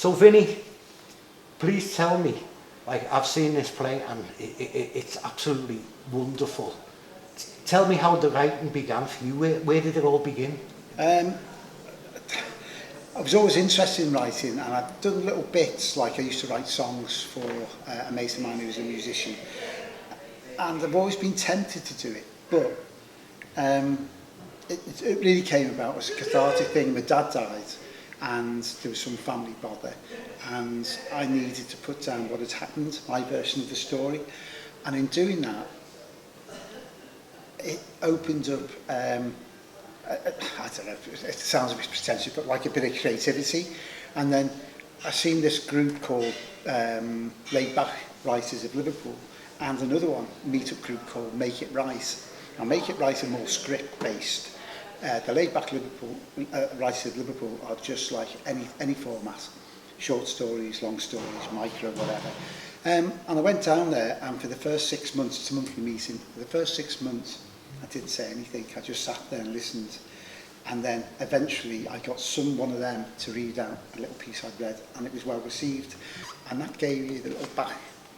So Vinny, please tell me, like I've seen this play and it's absolutely wonderful. Tell me how the writing began for you. Where did it all begin? I was always interested in writing, and I'd done little bits, like I used to write songs for a mate of mine who was a musician, and I've always been tempted to do it, but it really came about as a cathartic thing. My dad died, and there was some family bother, and I needed to put down what had happened, my version of the story, and in doing that, it opened up, I don't know, it sounds a bit pretentious, but like a bit of creativity. And then I seen this group called Laid Back Writers of Liverpool, and another one, meet-up group called Make It Right. Now Make It Right are more script-based. The Laid Back Writers of Liverpool are just like any format, short stories, long stories, micro, whatever. And I went down there, and for the first 6 months, it's a monthly meeting, for the first 6 months, I didn't say anything. I just sat there and listened. And then eventually I got one of them to read out a little piece I'd read, and it was well received. And that gave you the little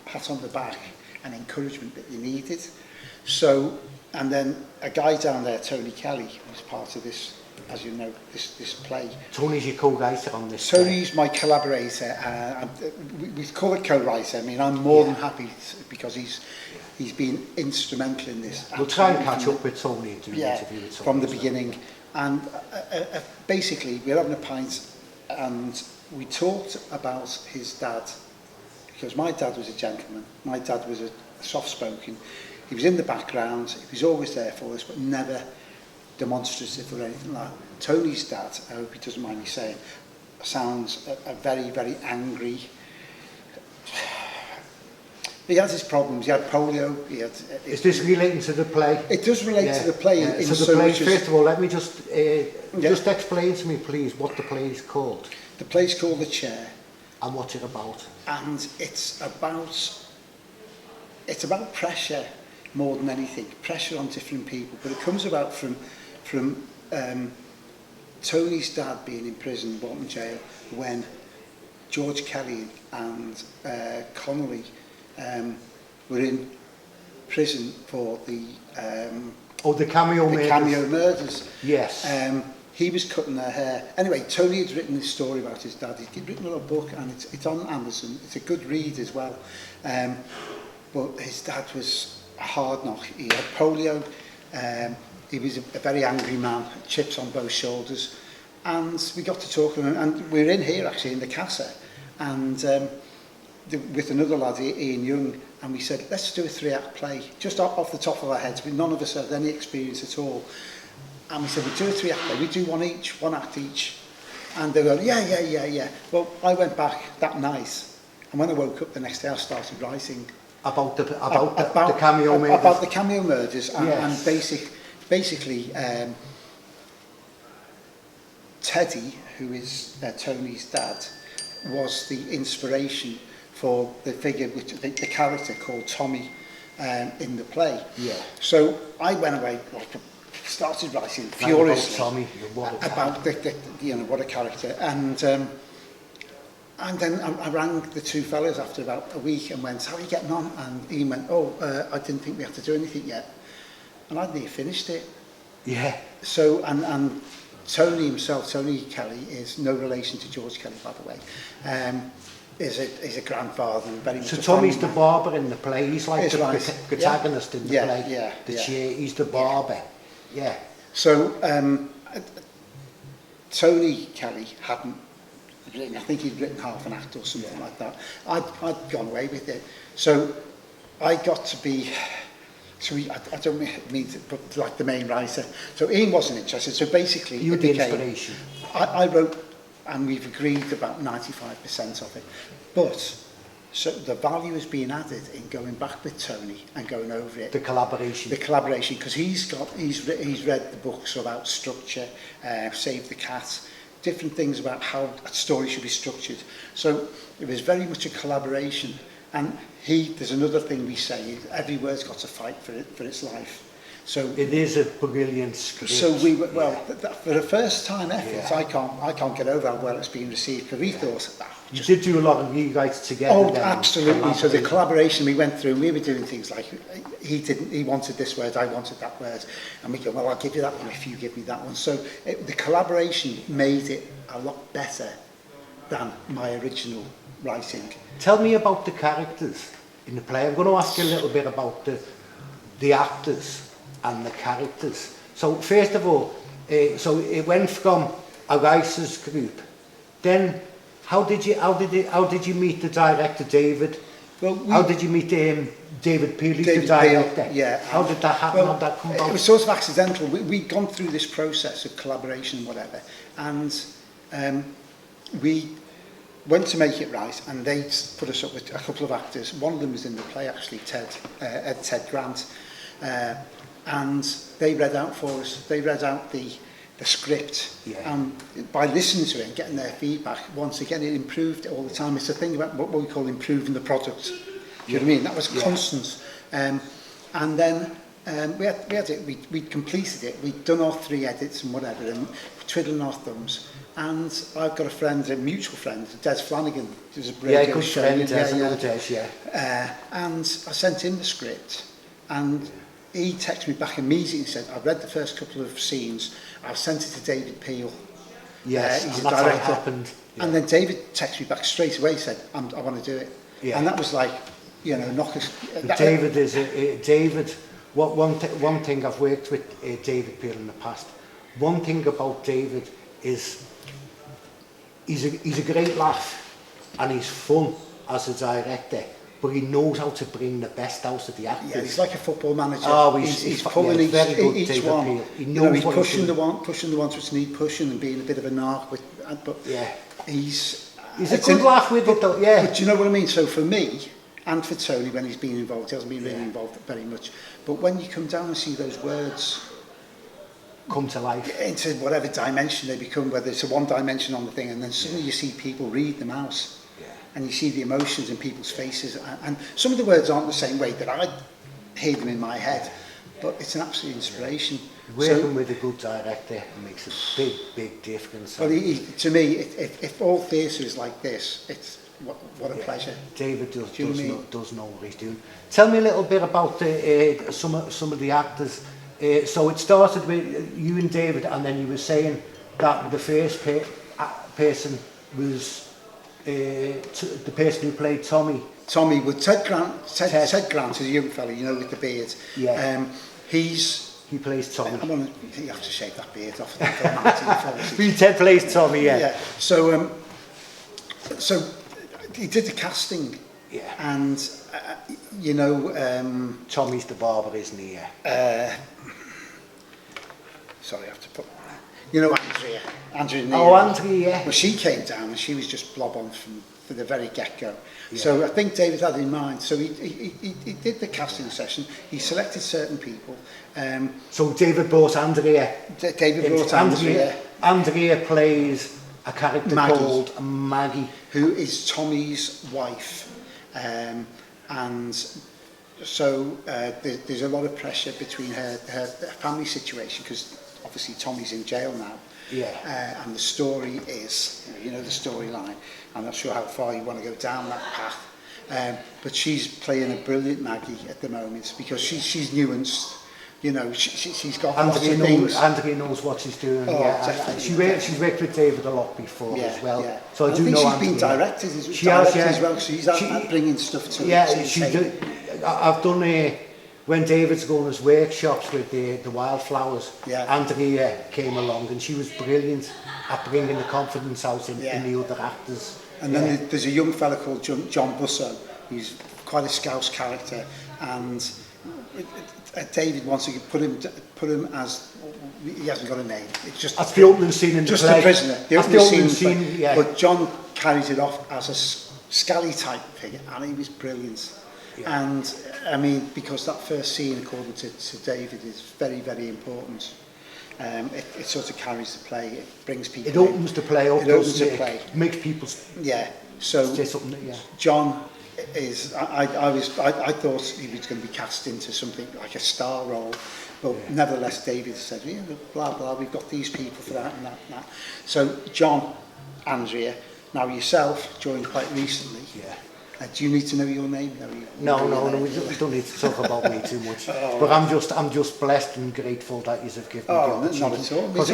pat on the back and encouragement that you needed. So, and then a guy down there, Tony Kelly, was part of this, as you know, this play. Tony's your co-writer on this. Tony's my collaborator. We call it co-writer. I mean, I'm more than happy because he's been instrumental in this. We'll try and catch up with Tony and do an interview with Tony. From the beginning. And basically, we were having a pint and we talked about his dad. Because my dad was a gentleman. My dad was a soft-spoken. He was in the background. He was always there for us, but never demonstrative or anything like that. Tony's dad, I hope he doesn't mind me saying, sounds a very, very angry. He had his problems. He had polio. Is this relating to the play? It does relate to the play. So the play, first of all, let me just explain to me, please, what the play is called. The play's called The Chair. And what's it about? And it's about pressure more than anything. Pressure on different people. But it comes about from Tony's dad being in prison, Bolton Jail, when George Kelly and Connolly were in prison for the Cameo Murders. Cameo Murders. Yes. He was cutting their hair. Anyway, Tony had written this story about his dad. He'd written a little book, and it's on Amazon. It's a good read as well. But his dad was a hard knock. He had polio. He was a very angry man, chips on both shoulders. And we got to talk to him, and we were in here actually in the Casa, and with another lad, Ian Young, and we said, let's do a 3-act play, just off the top of our heads. None of us had any experience at all. And we said, we'll do a 3-act play, we do one act each. And they were, yeah. Well, I went back that night, and when I woke up the next day, I started writing. About the Cameo Murders? About the Cameo Murders, and, yes. and basically, Teddy, who is Tony's dad, was the inspiration for the figure, the character called Tommy in the play. Yeah. So I went away, started writing furiously about Tommy, what a character, and then I rang the two fellas after about a week and went, how are you getting on? And Ian went, I didn't think we had to do anything yet, and I'd nearly finished it. Yeah. So and Tony himself, Tony Kelly, is no relation to George Kelly, by the way. Is a grandfather and very much. So Tommy's the barber in the play. He's like the protagonist in the play. Yeah. He's the barber. Yeah. So Tony Kelly hadn't written. I think he'd written half an act or something like that. I'd gone away with it. So I got to be. So I don't mean to put like the main writer. So Ian wasn't interested. So basically, you the inspiration. I wrote, and we've agreed about 95% of it. But so the value is being added in going back with Tony and going over it. The collaboration, because he's read the books about structure, Save the Cat, different things about how a story should be structured. So it was very much a collaboration. And there's another thing we say, every word's got to fight for its life. So It is a brilliant script. So we were, well, for the first time effort, Yeah. I can't get over how well it's been received. Because we thought, You did do a lot of rewrites together. oh, then, absolutely. So the collaboration we went through, we were doing things like he wanted this word, I wanted that word, and we go, well, I'll give you that one if you give me that one. So the collaboration made it a lot better than my original writing. Tell me about the characters in the play. I'm going to ask you a little bit about the actors and the characters. So first of all, so it went from a writers group. Then how did you meet the director David? Well, How did you meet David Peel, who's the David director? Peel, yeah. How did that happen? Well, How did that come about? it was sort of accidental. We'd gone through this process of collaboration and whatever, and we went to make it right, and they put us up with a couple of actors. One of them was in the play, actually, Ted Grant, and they read out for us. They read out the script, and by listening to it and getting their feedback, once again, it improved all the time. It's a thing about what we call improving the product. Do you know what I mean? That was constant. And then we had it. We'd completed it. We'd done our 3 edits and whatever, and twiddling our thumbs. And I've got a friend, a mutual friend, Des Flanagan, who's a radio good show. friend, Des, I know Des, and I sent him the script, and he texted me back immediately and said, I've read the first couple of scenes, I've sent it to David Peel. Yes, he's and a that's how it director. happened. Yeah. And then David texted me back straight away, said, I want to do it. Yeah. And that was like, you know, knock us... David is David. One thing I've worked with David Peel in the past. One thing about David is he's a great laugh and he's fun as a director, but he knows how to bring the best out of the actors. Yeah, he's like a football manager. Oh, he's pulling each David one. Peel. He knows, You know, he's what pushing the ones which need pushing and being a bit of a narc, but yeah, he's a good laugh with it though. Yeah, but you know what I mean. So for me and for Tony, when he's been involved, he hasn't been really involved very much. But when you come down and see those words come to life into whatever dimension they become, whether it's a one dimension on the thing, and then suddenly you see people read them out, and you see the emotions in people's faces, and some of the words aren't the same way that I hear them in my head, but it's an absolute inspiration. Working with a good director makes a big difference. Well, to me, if all theatre is like this, it's what a pleasure. David does know what he's doing. Tell me a little bit about some of the actors. So it started with you and David, and then you were saying that the first person was the person who played Tommy. Tommy, with Ted Grant. Ted Grant is a young fella, you know, with the beard. Yeah. He plays Tommy. You have to shave that beard off. Ted plays Tommy, yeah. Yeah. So he did the casting. Yeah. And you know, Tommy's the barber, isn't he? Yeah. Sorry, I have to put. You know, Andrea. Oh, Andrea, yeah. Well, she came down and she was just blob on from the very get-go. Yeah. So I think David had in mind. So he did the casting session. He selected certain people. So David brought Andrea. David brought Andrea. Andrea plays a character Maggie, called Maggie, who is Tommy's wife, and so there's a lot of pressure between her family situation, because obviously Tommy's in jail now. Yeah. And the story is, you know, the storyline. I'm not sure how far you want to go down that path, but she's playing a brilliant Maggie at the moment, because she's nuanced. You know, she's got lots of things. Andrea knows what she's doing. Oh, yeah, she's worked with David a lot before as well. Yeah. So I do know she's been directed as well. So she's out bringing stuff to. Yeah, I've done when David's going his workshops with the wildflowers. Yeah. Andrea came along and she was brilliant at bringing the confidence out in the other actors. And then there's a young fella called John Busso. He's quite a Scouse character, and David wants to put him as, he hasn't got a name. It's just that's the opening scene in the play. Just a prisoner. The opening scene, yeah. But John carries it off as a scally type figure, and he was brilliant. Yeah. And I mean, because that first scene, according to David, is very, very important. It sort of carries the play. It brings people. It opens the play up. It opens the play. Makes people. Yeah. So say something. Yeah. John I thought he was going to be cast into something like a star role, but nevertheless David said, yeah, blah blah, we've got these people for that and that and that. So John, Andrea, now yourself joined quite recently. Yeah. Do you need to know your name? No, we don't need to talk about me too much. But I'm just blessed and grateful that you have given me the opportunity. Not at all. Because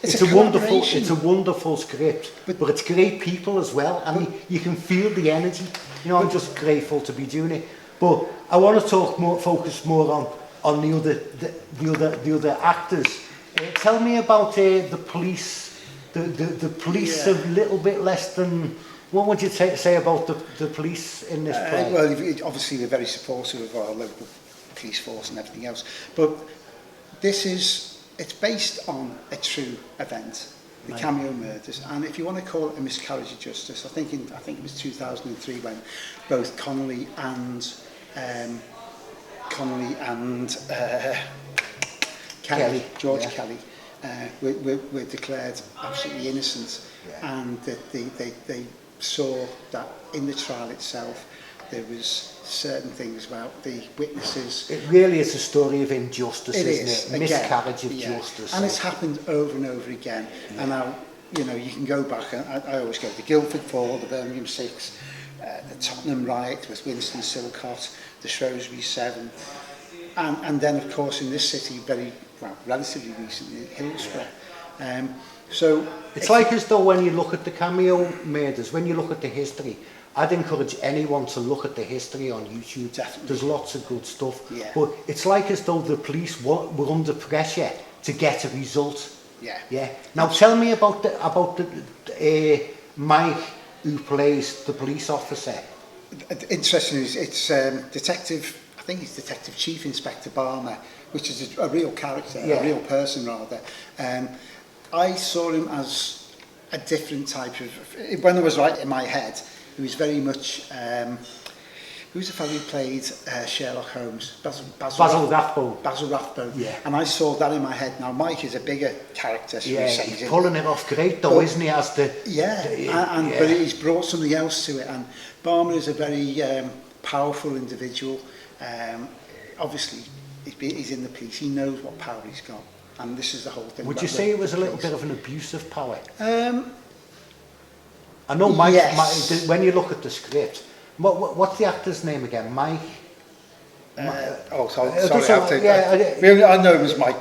it's a wonderful script, but it's great people as well, and you can feel the energy. You know, I'm just grateful to be doing it. But I want to focus more on the other actors. Tell me about the police. The police are a little bit less than. What would you say about the police in this play? Well, obviously they're very supportive of our local police force and everything else. But it's based on a true event, the Cameo Murders. And if you want to call it a miscarriage of justice, I think it was 2003 when both Connolly and Kelly, George Kelly, were declared absolutely innocent, and that they saw that in the trial itself there was certain things about the witnesses. It really is a story of injustice, isn't it? Again, Miscarriage of justice. And it's happened over and over again. Yeah. And now, you know, you can go back, and I always go to the Guildford 4, the Birmingham 6, the Tottenham riot with Winston Silcott, the Shrewsbury 7, and then of course in this city relatively recently, Hillsborough. So it's like as though when you look at the Cameo Murders, when you look at the history, I'd encourage anyone to look at the history on YouTube. Definitely. There's lots of good stuff. Yeah. But it's like as though the police were under pressure to get a result. Yeah. Yeah. Now tell me about the Mike who plays the police officer. Interesting, it's Detective, I think he's Detective Chief Inspector Barmer, which is a real character, a real person rather. I saw him as a different type of, when I was right in my head, he was very much, who's the fellow who played Sherlock Holmes? Basil Rathbone. Basil Rathbone. Yeah. And I saw that in my head. Now Mike is a bigger character. He's pulling it off great though, isn't he? As the but he's brought something else to it. And Barmer is a very powerful individual. Obviously, he's in the police. He knows what power he's got. And this is the whole thing. Would you say it was a little bit of an abuse of power? I know Mike, when you look at the script, what's the actor's name again? Mike? Sorry, I know it was Mike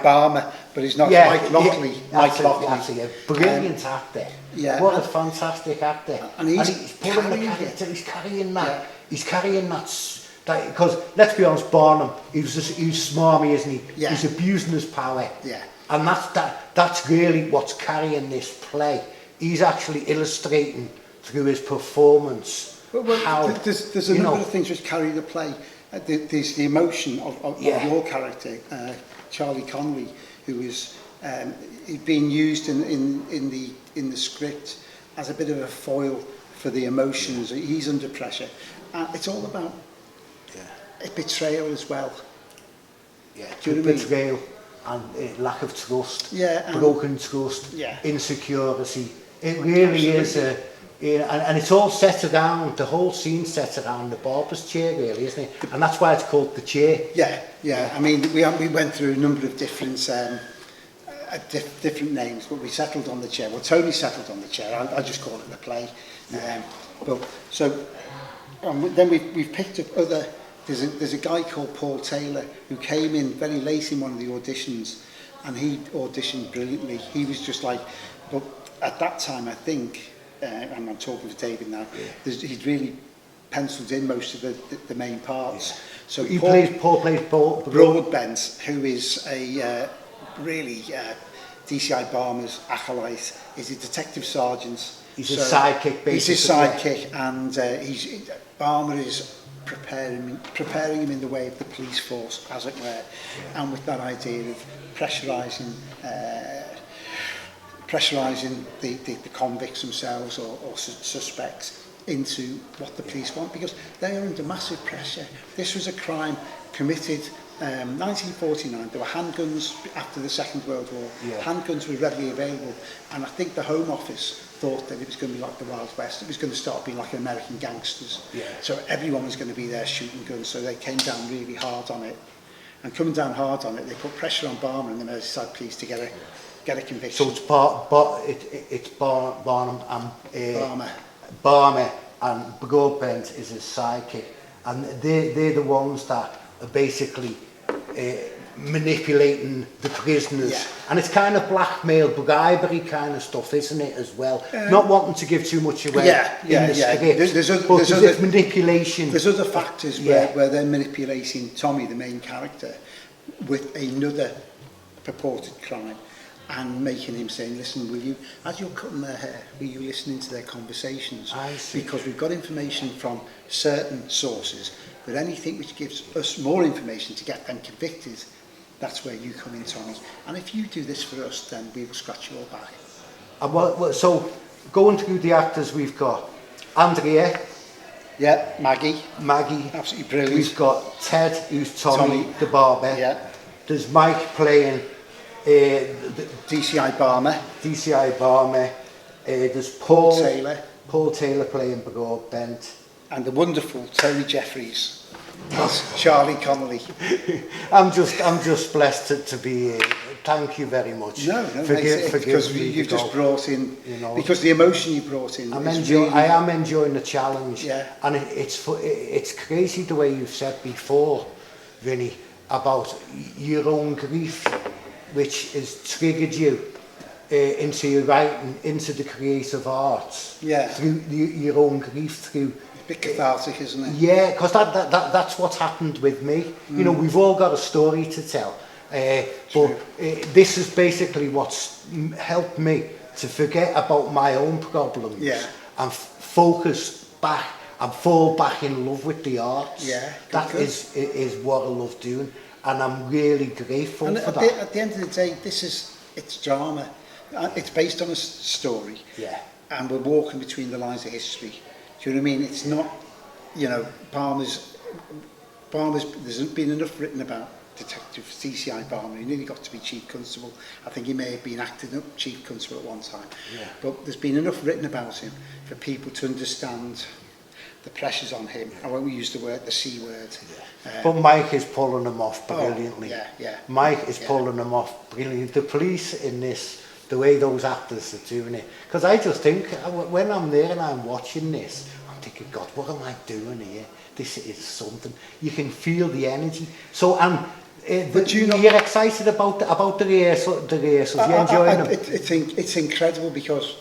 Barmer, but he's not Mike Lockley. Mike Lockley. Actually, a brilliant actor. Yeah. What a fantastic actor. And he's pulling the character, he's carrying that. Yeah. He's carrying that. Because let's be honest, Barnum, he was smarmy, isn't he? Yeah. He's abusing his power. Yeah. And that's really what's carrying this play. He's actually illustrating through his performance how there's a number of things which carry the play. There's the emotion of your character, Charlie Connolly, who is being used in the script as a bit of a foil for the emotions. He's under pressure. It's all about betrayal as well. Yeah, betrayal and lack of trust, broken trust, insecurity. It really is and it's all set around, the whole scene set around the barber's chair, really, isn't it? And that's why it's called the chair. Yeah. I mean, we went through a number of different different names, but we settled on the chair. Well, Tony settled on the chair. I just call it the play. Then we've picked up other. There's a guy called Paul Taylor who came in very late in one of the auditions, and he auditioned brilliantly. He was just like, but at that time, I think, and I'm talking to David now, he'd really penciled in most of the main parts. Yeah. So Paul plays Broadbent, who is a really DCI Barmer's acolyte. He's a detective sergeant. He's his sidekick, basically. He's his sidekick, and Barmer is preparing him in the way of the police force, as it were, and with that idea of pressurising the convicts themselves or suspects into what the police want, because they are under massive pressure. This was a crime committed 1949. There were handguns after the Second World War. Handguns were readily available, and I think the Home Office thought that it was going to be like the Wild West. It was going to start being like American gangsters. Yeah. So everyone was going to be there shooting guns. So they came down really hard on it. And coming down hard on it, they put pressure on Barmer and the Merseyside police to get a conviction. So it's Barnum and Barmer and Broadbent is his sidekick, and they're the ones that are basically manipulating the prisoners, Yeah. and it's kind of blackmail, bribery kind of stuff, isn't it, as well? Not wanting to give too much away in the script, but there's manipulation. There's other factors where they're manipulating Tommy, the main character, with another purported crime, and making him saying, listen, will you, as you're cutting their hair, will you listening to their conversations? I see. Because we've got information from certain sources, but anything which gives us more information to get them convicted, that's where you come in, Tommy. And if you do this for us, then we will scratch your back. Well, so going through the actors we've got, Andrea. Yeah, Maggie. Absolutely brilliant. We've got Ted, who's Tommy the barber. Yeah. There's Mike playing the DCI Barmer. There's Paul Taylor. Playing Broadbent. And the wonderful Tony Jefferies. That's Charlie Connolly. I'm just blessed to be here. Thank you very much. No, because you've just brought in, because the emotion you brought in. I am enjoying the challenge. Yeah. And it's crazy the way you've said before, Vinny, about your own grief, which has triggered you into your writing, into the creative arts. Yeah. Through your own grief, through. A bit cathartic, isn't it? Yeah, because that's what's happened with me. You know, we've all got a story to tell. But this is basically what's helped me to forget about my own problems and focus back and fall back in love with the arts. Yeah, that is what I love doing, and I'm really grateful for that. At the end of the day, it's drama. It's based on a story. Yeah. And we're walking between the lines of history. Do you know what I mean? It's not, Palmer's. There's been enough written about Detective DCI Barmer. He nearly got to be Chief Constable. I think he may have been acting up Chief Constable at one time. Yeah. But there's been enough written about him for people to understand the pressures on him. I won't use the C word. Yeah. But Mike is pulling them off brilliantly. Yeah. Mike is pulling them off brilliantly. The police in this, the way those actors are doing it. Because I just think, when I'm there and I'm watching this, I'm thinking, God, what am I doing here? This is something. You can feel the energy. So, you're excited about the rehearsals. You're enjoying them. It's incredible, because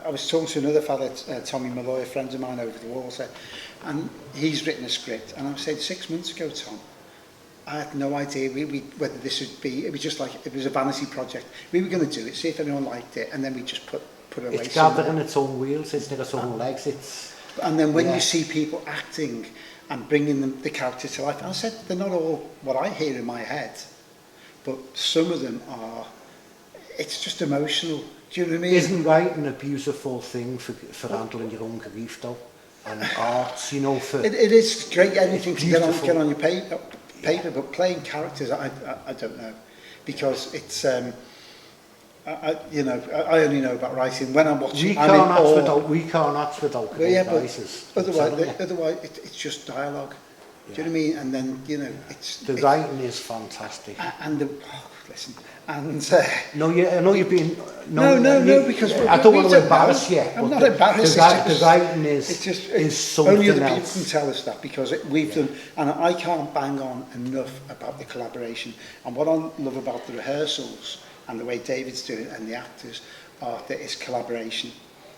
I was talking to another fellow, Tommy Malloy, a friend of mine over the water, and he's written a script. And I was saying, 6 months ago, Tom, I had no idea whether this would be. It was just like, it was a vanity project. We were going to do it, see if anyone liked it, and then we just put a race. It's gathering its own wheels, it's its own legs. And then when you see people acting and bringing the character to life, and I said, they're not all what I hear in my head, but some of them are. It's just emotional. Do you know what I mean? Isn't writing a beautiful thing for handling your own grief, though? And arts, for... It is great, anything to get on your paper, but playing characters, I don't know, because it's I only know about writing when I'm watching. We can't act without voices. Otherwise, it's just dialogue. Do you know what I mean? And then it's the writing is fantastic. And listen, and I know you've been because I don't want to embarrass you. I'm not embarrassed. The writing is something only other else. people can tell us that, because we've done, and I can't bang on enough about the collaboration. And what I love about the rehearsals and the way David's doing it and the actors are that it's collaboration.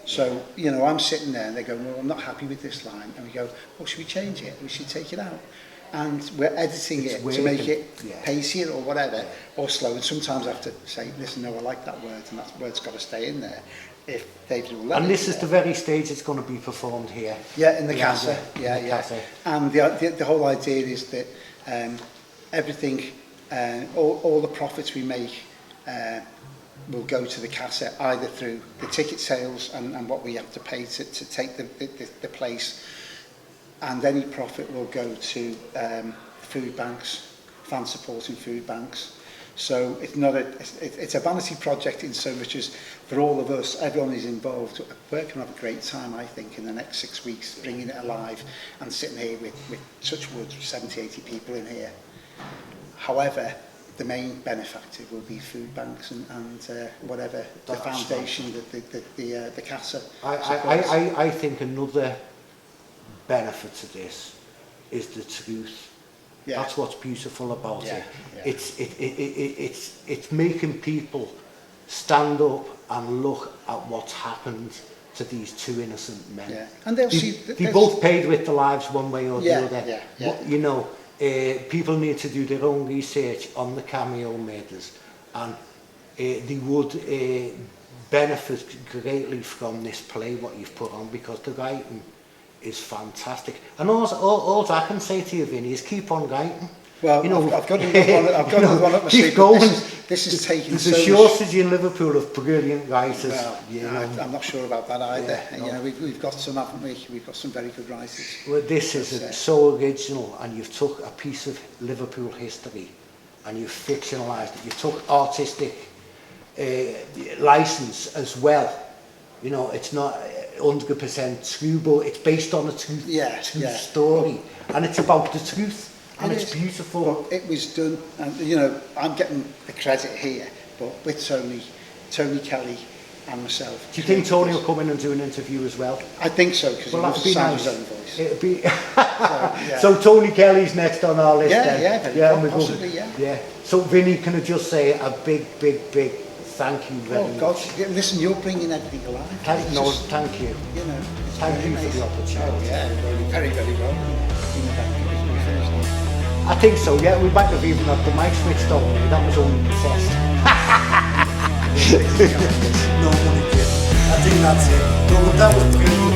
So, I'm sitting there and they go, well, I'm not happy with this line. And we go, well, should we change it? We should take it out. And we're editing it to make it pacier or whatever, or slow. And sometimes I have to say, listen, no, I like that word, and that word's got to stay in there. If David will let it. And this is the very stage it's going to be performed here. Yeah, in the Casa. Casa. And the whole idea is that everything, all the profits we make will go to the Casa, either through the ticket sales and what we have to pay to take the place, and any profit will go to food banks, fan supporting food banks. So it's not it's a vanity project in so much as for all of us, everyone is involved. We're going to have a great time, I think, in the next 6 weeks, bringing it alive and sitting here with touch wood, 70, 80 people in here. However, the main benefactor will be food banks and whatever the foundation that the Casa supports. I think another benefit to this is the truth. Yeah. That's what's beautiful about it. Yeah. It's making people stand up and look at what's happened to these two innocent men. Yeah. And they'll see they both paid with their lives one way or the other. Yeah, yeah. But, you know, people need to do their own research on the Cameo Murders, and they would benefit greatly from this play, what you've put on, because the writing is fantastic. And all I can say to you, Vinny, is keep on writing. Well, you know, I've got another one up my sleeve. Keep going. This is taking There's a shortage in Liverpool of brilliant writers. Well, you know. I'm not sure about that either. Yeah, no. You know, we've got some, haven't we? We've got some very good writers. Well, this is so original, and you've took a piece of Liverpool history and you've fictionalised it. You took artistic license as well. You know, it's not 100% true, but it's based on a true story, and it's about the truth. And it's beautiful. Well, it was done, and you know, I'm getting the credit here, but with Tony Kelly and myself. Do you think Tony will come in and do an interview as well? I think so, because he wants to sound his own voice. It'd be so Tony Kelly's next on our list. Possibly. So Vinny, can I just say a big thank you very much. Oh God, listen, you're bringing everything alive. Thank you. You know, thank you for the opportunity. Oh yeah, very well. I think so, yeah. We might have even had the mic switched on. That was only the test. No, I think that's it. No, that was brilliant.